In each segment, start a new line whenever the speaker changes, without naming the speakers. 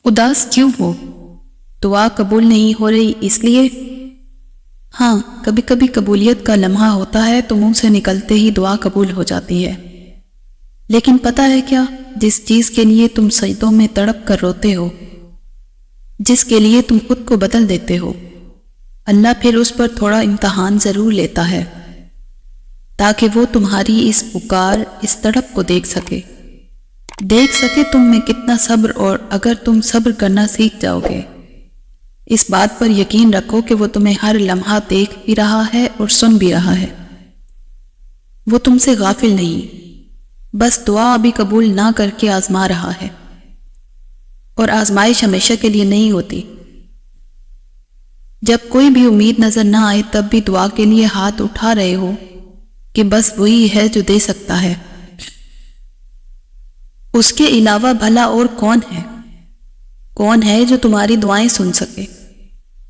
اداس کیوں ہو؟ دعا قبول نہیں ہو رہی اس لیے؟ ہاں، کبھی کبھی قبولیت کا لمحہ ہوتا ہے تو منہ سے نکلتے ہی دعا قبول ہو جاتی ہے، لیکن پتہ ہے کیا؟ جس چیز کے لیے تم سجدوں میں تڑپ کر روتے ہو، جس کے لیے تم خود کو بدل دیتے ہو، اللہ پھر اس پر تھوڑا امتحان ضرور لیتا ہے تاکہ وہ تمہاری اس پکار، اس تڑپ کو دیکھ سکے تم میں کتنا صبر، اور اگر تم صبر کرنا سیکھ جاؤ گے، اس بات پر یقین رکھو کہ وہ تمہیں ہر لمحہ دیکھ بھی رہا ہے اور سن بھی رہا ہے۔ وہ تم سے غافل نہیں، بس دعا ابھی قبول نہ کر کے آزما رہا ہے، اور آزمائش ہمیشہ کے لیے نہیں ہوتی۔ جب کوئی بھی امید نظر نہ آئے تب بھی دعا کے لیے ہاتھ اٹھا رہے ہو کہ بس وہی ہے جو دے سکتا ہے، اس کے علاوہ بھلا اور کون ہے جو تمہاری دعائیں سن سکے،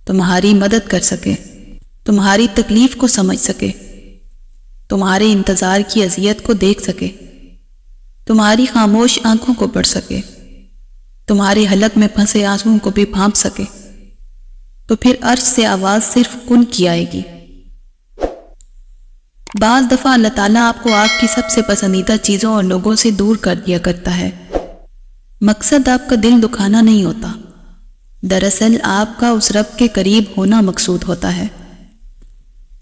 تمہاری مدد کر سکے، تمہاری تکلیف کو سمجھ سکے، تمہارے انتظار کی اذیت کو دیکھ سکے، تمہاری خاموش آنکھوں کو پڑھ سکے، تمہارے حلق میں پھنسے آنسوؤں کو بھی بھانپ سکے؟ تو پھر عرش سے آواز صرف کن کی آئے گی۔ بعض دفعہ اللہ تعالیٰ آپ کو آپ کی سب سے پسندیدہ چیزوں اور لوگوں سے دور کر دیا کرتا ہے۔ مقصد آپ کا دل دکھانا نہیں ہوتا، دراصل آپ کا اس رب کے قریب ہونا مقصود ہوتا ہے۔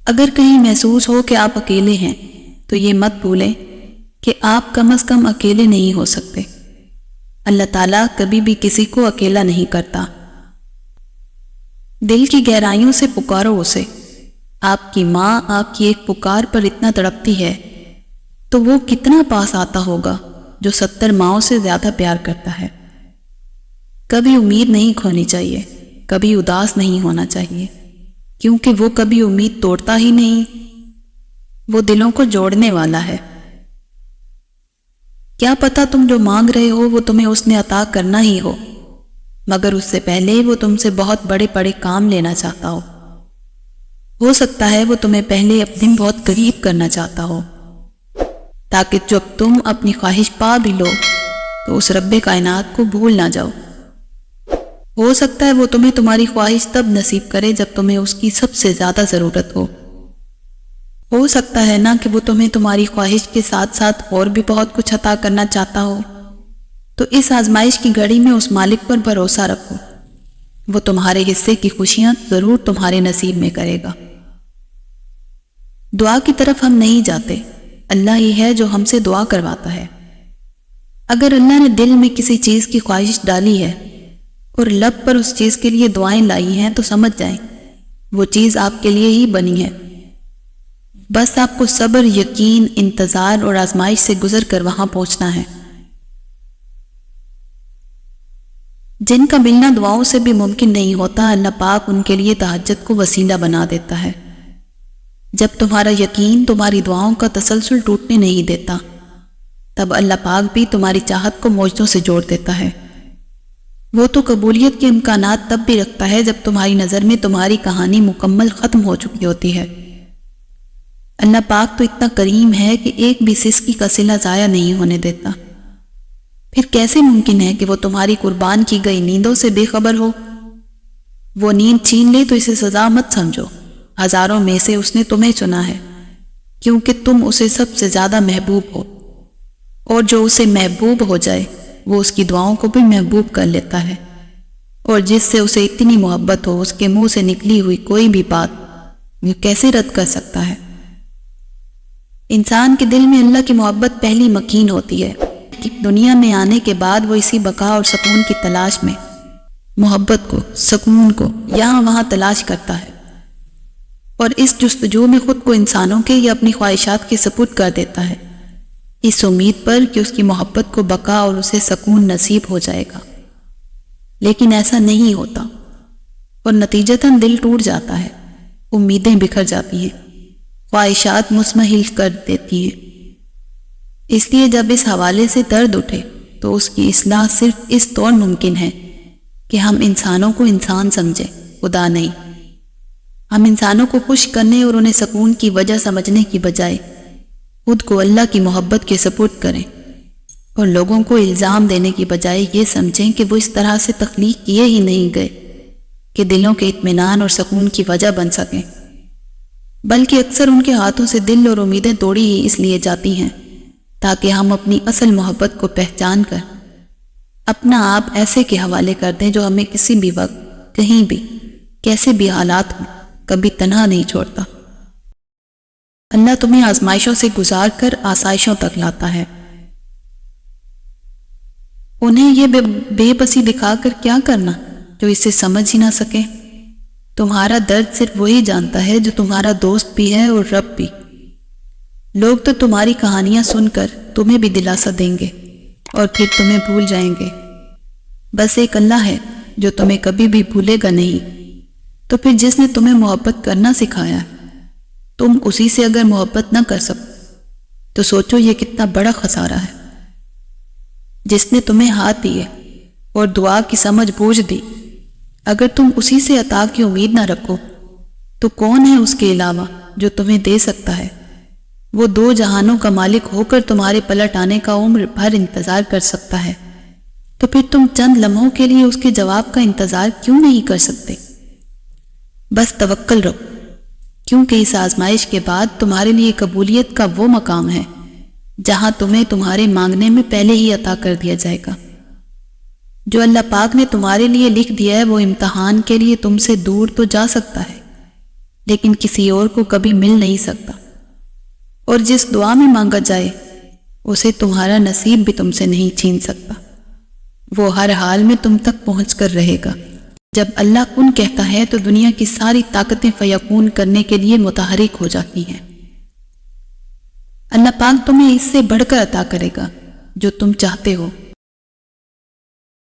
اگر کہیں محسوس ہو کہ آپ اکیلے ہیں تو یہ مت بھولیں کہ آپ کم از کم اکیلے نہیں ہو سکتے۔ اللہ تعالیٰ کبھی بھی کسی کو اکیلا نہیں کرتا۔ دل کی گہرائیوں سے پکارو اسے۔ آپ کی ماں آپ کی ایک پکار پر اتنا تڑپتی ہے تو وہ کتنا پاس آتا ہوگا جو 70 ماؤں سے زیادہ پیار کرتا ہے۔ کبھی امید نہیں کھونی چاہیے، کبھی اداس نہیں ہونا چاہیے، کیونکہ وہ کبھی امید توڑتا ہی نہیں، وہ دلوں کو جوڑنے والا ہے۔ کیا پتہ تم جو مانگ رہے ہو وہ تمہیں اس نے عطا کرنا ہی ہو، مگر اس سے پہلے وہ تم سے بہت بڑے بڑے کام لینا چاہتا ہو سکتا ہے وہ تمہیں پہلے اپنے بہت قریب کرنا چاہتا ہو، تاکہ جب تم اپنی خواہش پا بھی لو تو اس رب کائنات کو بھول نہ جاؤ۔ ہو سکتا ہے وہ تمہیں تمہاری خواہش تب نصیب کرے جب تمہیں اس کی سب سے زیادہ ضرورت ہو سکتا ہے نا کہ وہ تمہیں تمہاری خواہش کے ساتھ ساتھ اور بھی بہت کچھ عطا کرنا چاہتا ہو۔ تو اس آزمائش کی گھڑی میں اس مالک پر بھروسہ رکھو، وہ تمہارے حصے کی خوشیاں ضرور تمہارے نصیب میں کرے گا۔ دعا کی طرف ہم نہیں جاتے، اللہ ہی ہے جو ہم سے دعا کرواتا ہے۔ اگر اللہ نے دل میں کسی چیز کی خواہش ڈالی ہے اور لب پر اس چیز کے لیے دعائیں لائی ہیں تو سمجھ جائیں وہ چیز آپ کے لیے ہی بنی ہے۔ بس آپ کو صبر، یقین، انتظار اور آزمائش سے گزر کر وہاں پہنچنا ہے۔ جن کا ملنا دعاؤں سے بھی ممکن نہیں ہوتا، اللہ پاک ان کے لیے تہجد کو وسیلہ بنا دیتا ہے۔ جب تمہارا یقین تمہاری دعاؤں کا تسلسل ٹوٹنے نہیں دیتا، تب اللہ پاک بھی تمہاری چاہت کو معجزوں سے جوڑ دیتا ہے۔ وہ تو قبولیت کے امکانات تب بھی رکھتا ہے جب تمہاری نظر میں تمہاری کہانی مکمل ختم ہو چکی ہوتی ہے۔ اللہ پاک تو اتنا کریم ہے کہ ایک بھی سسکی کا صلہ ضائع نہیں ہونے دیتا۔ پھر کیسے ممکن ہے کہ وہ تمہاری قربان کی گئی نیندوں سے بے خبر ہو؟ وہ نیند چھین لے تو اسے سزا مت سمجھو، ہزاروں میں سے اس نے تمہیں چنا ہے، کیونکہ تم اسے سب سے زیادہ محبوب ہو، اور جو اسے محبوب ہو جائے وہ اس کی دعاؤں کو بھی محبوب کر لیتا ہے، اور جس سے اسے اتنی محبت ہو اس کے منہ سے نکلی ہوئی کوئی بھی بات وہ کیسے رد کر سکتا ہے؟ انسان کے دل میں اللہ کی محبت پہلی مکین ہوتی ہے کہ دنیا میں آنے کے بعد وہ اسی بقا اور سکون کی تلاش میں محبت کو، سکون کو یہاں وہاں تلاش کرتا ہے، اور اس جستجو میں خود کو انسانوں کے یا اپنی خواہشات کے سپرد کر دیتا ہے، اس امید پر کہ اس کی محبت کو بقا اور اسے سکون نصیب ہو جائے گا۔ لیکن ایسا نہیں ہوتا، اور نتیجتاً دل ٹوٹ جاتا ہے، امیدیں بکھر جاتی ہیں، خواہشات مسمحل کر دیتی ہیں۔ اس لیے جب اس حوالے سے درد اٹھے تو اس کی اصلاح صرف اس طور ممکن ہے کہ ہم انسانوں کو انسان سمجھیں، خدا نہیں۔ ہم انسانوں کو خوش کرنے اور انہیں سکون کی وجہ سمجھنے کی بجائے خود کو اللہ کی محبت کے سپرد کریں، اور لوگوں کو الزام دینے کی بجائے یہ سمجھیں کہ وہ اس طرح سے تخلیق کیے ہی نہیں گئے کہ دلوں کے اطمینان اور سکون کی وجہ بن سکیں، بلکہ اکثر ان کے ہاتھوں سے دل اور امیدیں توڑی ہی اس لیے جاتی ہیں تاکہ ہم اپنی اصل محبت کو پہچان کر اپنا آپ ایسے کے حوالے کر دیں جو ہمیں کسی بھی وقت، کہیں بھی، کیسے بھی حالات ہوں، کبھی تنہا نہیں چھوڑتا۔ اللہ تمہیں آزمائشوں سے گزار کر آسائشوں تک لاتا ہے۔ انہیں یہ بے بسی دکھا کر کیا کرنا جو اسے سمجھ ہی نہ سکے۔ تمہارا درد صرف وہی جانتا ہے جو تمہارا دوست بھی ہے اور رب بھی۔ لوگ تو تمہاری کہانیاں سن کر تمہیں بھی دلاسا دیں گے اور پھر تمہیں بھول جائیں گے۔ بس ایک اللہ ہے جو تمہیں کبھی بھی بھولے گا نہیں۔ تو پھر جس نے تمہیں محبت کرنا سکھایا ہے، تم اسی سے اگر محبت نہ کر سکو تو سوچو یہ کتنا بڑا خسارہ ہے۔ جس نے تمہیں ہاتھ دیے اور دعا کی سمجھ بوجھ دی، اگر تم اسی سے عطا کی امید نہ رکھو تو کون ہے اس کے علاوہ جو تمہیں دے سکتا ہے؟ وہ دو جہانوں کا مالک ہو کر تمہارے پلٹ آنے کا عمر بھر انتظار کر سکتا ہے، تو پھر تم چند لمحوں کے لیے اس کے جواب کا انتظار کیوں نہیں کر سکتے؟ بس توکل رکھو، کیونکہ اس آزمائش کے بعد تمہارے لیے قبولیت کا وہ مقام ہے جہاں تمہیں تمہارے مانگنے میں پہلے ہی عطا کر دیا جائے گا۔ جو اللہ پاک نے تمہارے لیے لکھ دیا ہے وہ امتحان کے لیے تم سے دور تو جا سکتا ہے، لیکن کسی اور کو کبھی مل نہیں سکتا، اور جس دعا میں مانگا جائے اسے تمہارا نصیب بھی تم سے نہیں چھین سکتا۔ وہ ہر حال میں تم تک پہنچ کر رہے گا۔ جب اللہ کن کہتا ہے تو دنیا کی ساری طاقتیں فیکون کرنے کے لیے متحرک ہو جاتی ہیں۔ اللہ پاک تمہیں اس سے بڑھ کر عطا کرے گا جو تم چاہتے ہو۔